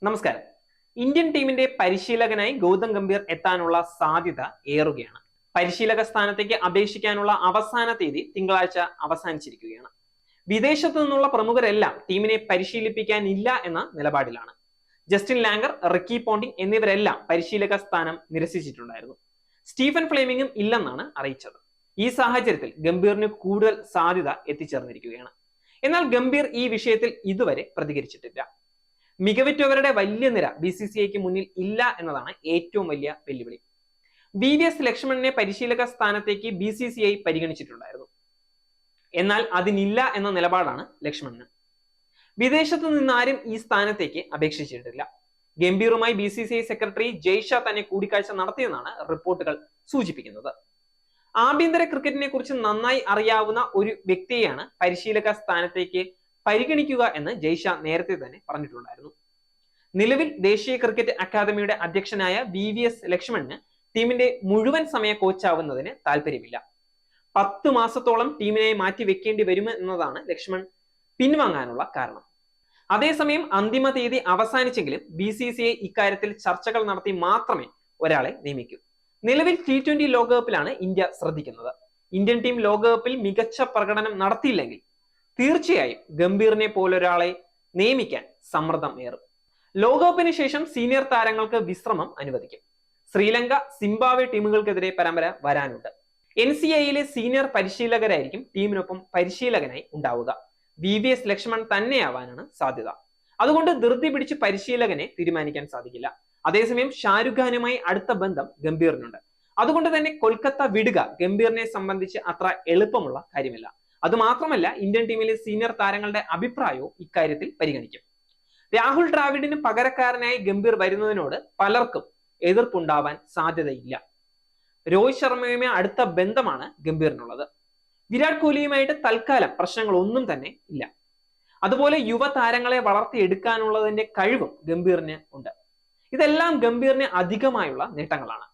നമസ്കാരം. ഇന്ത്യൻ ടീമിന്റെ പരിശീലകനായി ഗൗതം ഗംഭീർ എത്താനുള്ള സാധ്യത ഏറുകയാണ്. പരിശീലക സ്ഥാനത്തേക്ക് അപേക്ഷിക്കാനുള്ള അവസാന തീയതി തിങ്കളാഴ്ച അവസാനിച്ചിരിക്കുകയാണ്. വിദേശത്തു നിന്നുള്ള പ്രമുഖരെല്ലാം ടീമിനെ പരിശീലിപ്പിക്കാനില്ല എന്ന നിലപാടിലാണ്. ജസ്റ്റിൻ ലാംഗർ, റിക്കി പോണ്ടിംഗ് എന്നിവരെല്ലാം പരിശീലക സ്ഥാനം നിരസിച്ചിട്ടുണ്ടായിരുന്നു. സ്റ്റീഫൻ ഫ്ലെമിംഗും ഇല്ലെന്നാണ് അറിയിച്ചത്. ഈ സാഹചര്യത്തിൽ ഗംഭീറിന് കൂടുതൽ സാധ്യത എത്തിച്ചേർന്നിരിക്കുകയാണ്. എന്നാൽ ഗംഭീർ ഈ വിഷയത്തിൽ ഇതുവരെ പ്രതികരിച്ചിട്ടില്ല. മികവുറ്റവരുടെ വലിയ നിര BCCIക്ക് മുന്നിൽ ഇല്ല എന്നതാണ് ഏറ്റവും വലിയ വെല്ലുവിളി. VVS ലക്ഷ്മണനെ പരിശീലക സ്ഥാനത്തേക്ക് BCCI പരിഗണിച്ചിട്ടുണ്ടായിരുന്നു. എന്നാൽ അതിനില്ല എന്ന നിലപാടാണ് ലക്ഷ്മണന്. വിദേശത്തു നിന്നാരും ഈ സ്ഥാനത്തേക്ക് അപേക്ഷിച്ചിട്ടില്ല. ഗംഭീറുമായി BCCI സെക്രട്ടറി ജയ്ഷാ തന്നെ കൂടിക്കാഴ്ച നടത്തിയെന്നാണ് റിപ്പോർട്ടുകൾ സൂചിപ്പിക്കുന്നത്. ആഭ്യന്തര ക്രിക്കറ്റിനെ കുറിച്ച് നന്നായി അറിയാവുന്ന ഒരു വ്യക്തിയെയാണ് പരിശീലക സ്ഥാനത്തേക്ക് പരിഗണിക്കുക എന്ന് ജയ്ഷാ നേരത്തെ തന്നെ പറഞ്ഞിട്ടുണ്ടായിരുന്നു. നിലവിൽ ദേശീയ ക്രിക്കറ്റ് അക്കാദമിയുടെ അധ്യക്ഷനായ VVS ലക്ഷ്മണന് ടീമിന്റെ മുഴുവൻ സമയ കോച്ചാവുന്നതിന് താല്പര്യമില്ല. 10 മാസത്തോളം ടീമിനെ മാറ്റി വെക്കേണ്ടി വരുമെന്നതാണ് ലക്ഷ്മൺ പിൻവാങ്ങാനുള്ള കാരണം. അതേസമയം അന്തിമ തീയതി അവസാനിച്ചെങ്കിലും BCCI ഇക്കാര്യത്തിൽ ചർച്ചകൾ നടത്തി മാത്രമേ ഒരാളെ നിയമിക്കൂ. നിലവിൽ T20 ലോകകപ്പിലാണ് ഇന്ത്യ ശ്രദ്ധിക്കുന്നത്. ഇന്ത്യൻ ടീം ലോകകപ്പിൽ മികച്ച പ്രകടനം നടത്തിയില്ലെങ്കിൽ തീർച്ചയായും ഗംഭീറിനെ പോലൊരാളെ നിയമിക്കാൻ സമ്മർദ്ദം ഏറും. ലോകകപ്പിന് ശേഷം സീനിയർ താരങ്ങൾക്ക് വിശ്രമം അനുവദിക്കും. ശ്രീലങ്ക, സിംബാബ്വെ ടീമുകൾക്കെതിരെ പരമ്പര വരാനുണ്ട്. NCAയിലെ സീനിയർ പരിശീലകരായിരിക്കും ടീമിനൊപ്പം പരിശീലകനായി ഉണ്ടാവുക. VVS ലക്ഷ്മൺ തന്നെയാവാനാണ് സാധ്യത. അതുകൊണ്ട് ധൃതി പിടിച്ച് പരിശീലകനെ തീരുമാനിക്കാൻ സാധിക്കില്ല. അതേസമയം ഷാരുഖ് ഖാനുമായി അടുത്ത ബന്ധം ഗംഭീറിനുണ്ട്. അതുകൊണ്ട് തന്നെ കൊൽക്കത്ത വിടുക ഗംഭീറിനെ സംബന്ധിച്ച് അത്ര എളുപ്പമുള്ള കാര്യമല്ല. അതുമാത്രമല്ല, ഇന്ത്യൻ ടീമിലെ സീനിയർ താരങ്ങളുടെ അഭിപ്രായവും ഇക്കാര്യത്തിൽ പരിഗണിക്കും. രാഹുൽ ദ്രാവിഡിന് പകരക്കാരനായി ഗംഭീർ വരുന്നതിനോട് പലർക്കും എതിർപ്പുണ്ടാവാൻ സാധ്യതയില്ല. രോഹിത് ശർമ്മയുമായി അടുത്ത ബന്ധമാണ് ഗംഭീറിനുള്ളത്. വിരാട് കോഹ്ലിയുമായിട്ട് തൽക്കാലം പ്രശ്നങ്ങളൊന്നും തന്നെ ഇല്ല. അതുപോലെ യുവ താരങ്ങളെ വളർത്തിയെടുക്കാനുള്ളതിന്റെ കഴിവും ഗംഭീറിന് ഉണ്ട്. ഇതെല്ലാം ഗംഭീറിന് അധികമായുള്ള നേട്ടങ്ങളാണ്.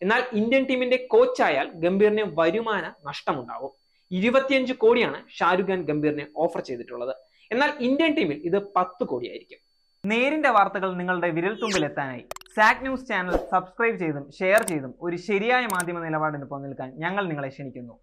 എന്നാൽ ഇന്ത്യൻ ടീമിന്റെ കോച്ചായാൽ ഗംഭീറിന് വരുമാന നഷ്ടമുണ്ടാവും. 25 കോടിയാണ് ഷാരുഖ് ഖാൻ ഗംഭീറിനെ ഓഫർ ചെയ്തിട്ടുള്ളത്. എന്നാൽ ഇന്ത്യൻ ടീമിൽ ഇത് 10 കോടിയായിരിക്കും. നേരിന്റെ വാർത്തകൾ നിങ്ങളുടെ വിരൽത്തുമ്പിൽ എത്താനായി സാക് ന്യൂസ് ചാനൽ സബ്സ്ക്രൈബ് ചെയ്തും ഷെയർ ചെയ്തും ഒരു ശരിയായ മാധ്യമ നിലപാടിന് നിൽക്കാൻ ഞങ്ങൾ നിങ്ങളെ ക്ഷണിക്കുന്നു.